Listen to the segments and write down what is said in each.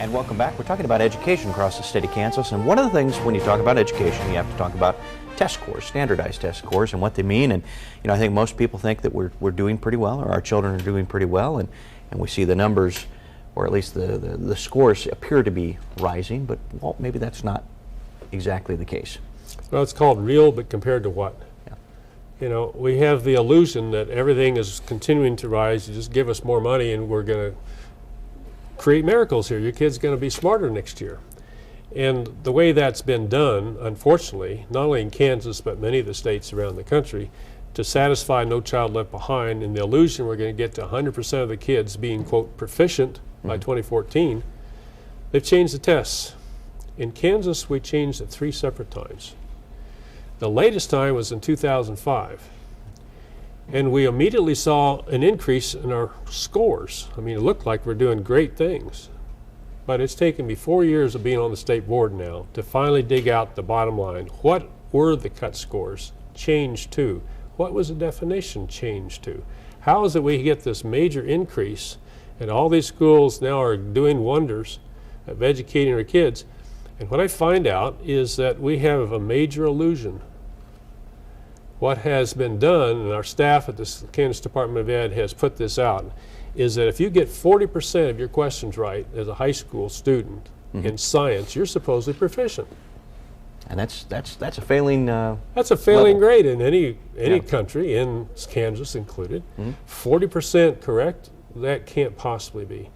And welcome back. We're talking about education across the state of Kansas, and one of the things when you talk about education, you have to talk about test scores, standardized test scores, and what they mean. And I think most people think that we're doing pretty well, or our children are doing pretty well, and we see the numbers, or at least the scores appear to be rising, but well, maybe that's not exactly the case. Well, it's called real, but compared to what? Yeah. We have the illusion that everything is continuing to rise. You just give us more money and we're going to create miracles here. Your kid's going to be smarter next year. And the way that's been done, unfortunately, not only in Kansas, but many of the states around the country, to satisfy No Child Left Behind and the illusion we're going to get to 100% of the kids being, quote, proficient by 2014, they've changed the tests. In Kansas, we changed it 3 separate times. The latest time was in 2005. And we immediately saw an increase in our scores. I mean, it looked like we're doing great things. But it's taken me 4 years of being on the state board now to finally dig out the bottom line. What were the cut scores changed to? What was the definition changed to? How is it we get this major increase and all these schools now are doing wonders of educating our kids? And what I find out is that we have a major illusion. What has been done, and our staff at the Kansas Department of Ed has put this out, is that if you get 40% of your questions right as a high school student in science, you're supposedly proficient. And that's a failing that's a failing level. grade in any country, in Kansas included. 40% correct, that can't possibly be.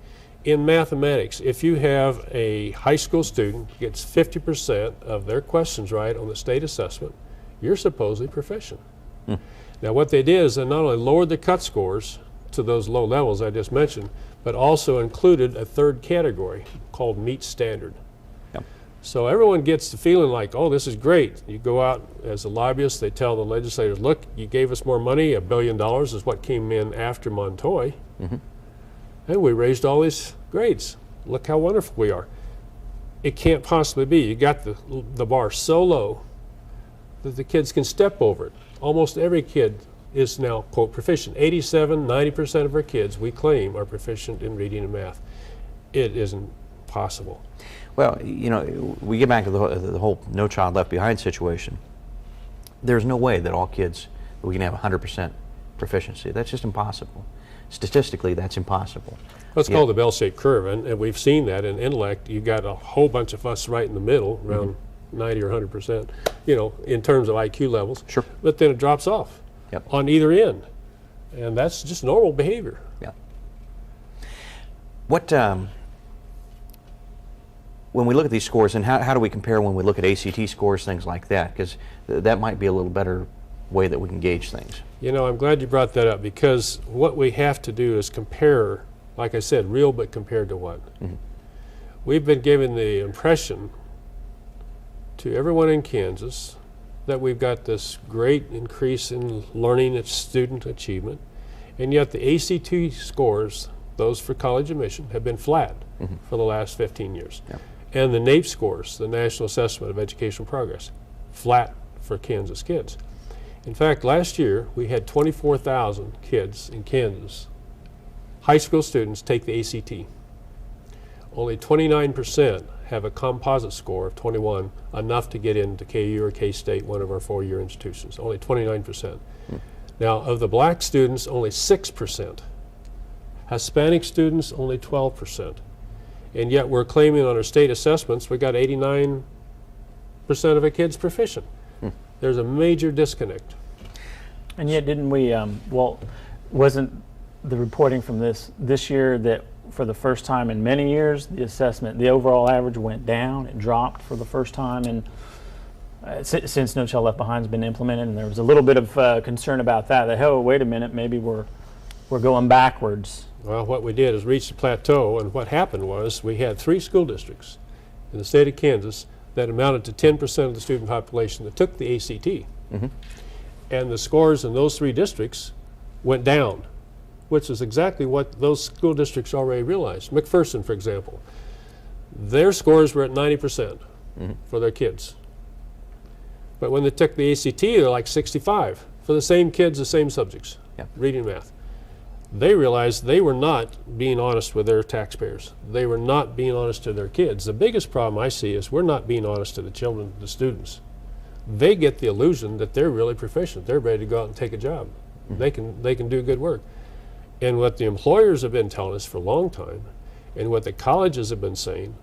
In mathematics, if you have a high school student gets 50% of their questions right on the state assessment, you're supposedly proficient. Now what they did is they not only lowered the cut scores to those low levels I just mentioned, but also included a third category called meet standard. Yep. So everyone gets the feeling like, oh, this is great. You go out as a lobbyist, they tell the legislators, look, you gave us more money, $1 billion is what came in after Montoy, and we raised all these grades. Look how wonderful we are. It can't possibly be. You got the bar so low that the kids can step over it. Almost every kid is now, quote, proficient. 87, 90% of our kids, we claim, are proficient in reading and math. It isn't possible. Well, we get back to the whole No Child Left Behind situation. There's no way that all kids, we can have 100% proficiency. That's just impossible. Statistically, that's impossible. Well, it's called the bell-shaped curve, and we've seen that in intellect. You got a whole bunch of us right in the middle, around 90 or 100%, in terms of IQ levels. Sure. But then it drops off on either end, and that's just normal behavior. Yeah. What, when we look at these scores, and how do we compare when we look at ACT scores, things like that? Because that might be a little better way that we can gauge things. I'm glad you brought that up, because what we have to do is compare, like I said, real, but compared to what? We've been given the impression to everyone in Kansas that we've got this great increase in learning and student achievement, and yet the ACT scores, those for college admission, have been flat for the last 15 years. Yep. And the NAEP scores, the National Assessment of Educational Progress, flat for Kansas kids. In fact, last year we had 24,000 kids in Kansas, high school students, take the ACT. Only 29% have a composite score of 21, enough to get into KU or K-State, one of our 4-year institutions. Only 29%. Now, of the black students, only 6%. Hispanic students, only 12%. And yet we're claiming on our state assessments we got 89% of our kids proficient. There's a major disconnect. And yet didn't we, wasn't the reporting from this year that for the first time in many years, the assessment, the overall average went down, it dropped for the first time since No Child Left Behind has been implemented, and there was a little bit of concern about that, oh, wait a minute, maybe we're going backwards. Well, what we did is reach the plateau, and what happened was we had 3 school districts in the state of Kansas that amounted to 10% of the student population that took the ACT. And the scores in those 3 districts went down, which is exactly what those school districts already realized. McPherson, for example, their scores were at 90% for their kids. But when they took the ACT, they're like 65 for the same kids, the same subjects, reading and math. they realized they were not being honest with their taxpayers. They were not being honest to their kids. The biggest problem I see is we're not being honest to the children, the students. They get the illusion that they're really proficient. They're ready to go out and take a job. They can do good work. And what the employers have been telling us for a long time, and what the colleges have been saying,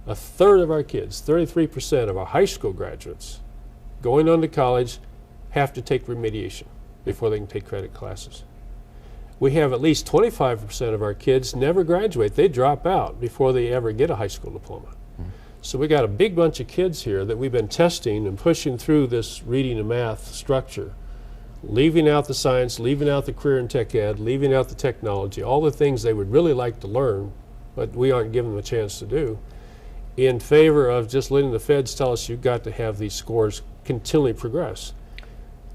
a third of our kids, 33% of our high school graduates going on to college have to take remediation before they can take credit classes. We have at least 25% of our kids never graduate. They drop out before they ever get a high school diploma. So we got a big bunch of kids here that we've been testing and pushing through this reading and math structure, leaving out the science, leaving out the career and tech ed, leaving out the technology, all the things they would really like to learn, but we aren't giving them a chance to do, in favor of just letting the feds tell us you've got to have these scores continually progress.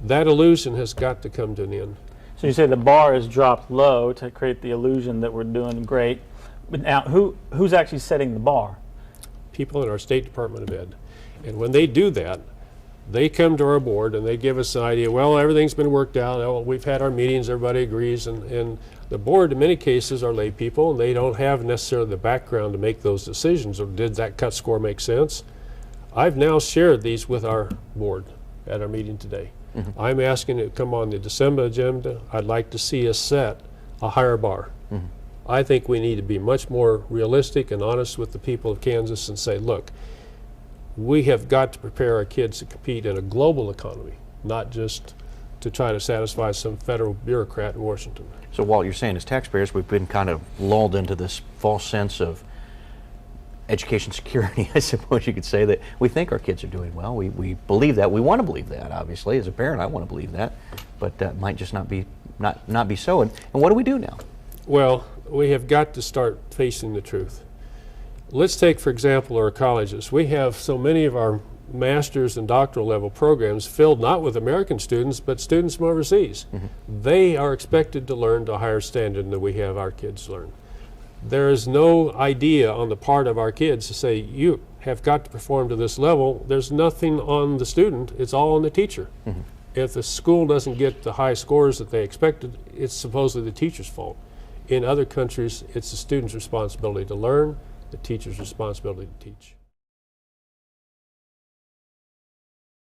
That illusion has got to come to an end. So you say the bar is dropped low to create the illusion that we're doing great. But now, who's actually setting the bar? People in our State Department of Ed. And when they do that, they come to our board and they give us an idea, well, everything's been worked out, oh, we've had our meetings, everybody agrees, and the board in many cases are lay people and they don't have necessarily the background to make those decisions, or did that cut score make sense? I've now shared these with our board at our meeting today. I'm asking it to come on the December agenda. I'd like to see us set a higher bar. I think we need to be much more realistic and honest with the people of Kansas and say, look, we have got to prepare our kids to compete in a global economy, not just to try to satisfy some federal bureaucrat in Washington. So Walt, you're saying as taxpayers, we've been kind of lulled into this false sense of education security, I suppose you could say, that we think our kids are doing well. We believe that. We want to believe that, obviously. As a parent, I want to believe that. But that might just not be so. And what do we do now? Well, we have got to start facing the truth. Let's take, for example, our colleges. We have so many of our master's and doctoral level programs filled not with American students, but students from overseas. They are expected to learn to a higher standard than we have our kids learn. There is no idea on the part of our kids to say, you have got to perform to this level. There's nothing on the student, it's all on the teacher. If the school doesn't get the high scores that they expected, it's supposedly the teacher's fault. In other countries, it's the student's responsibility to learn, the teacher's responsibility to teach.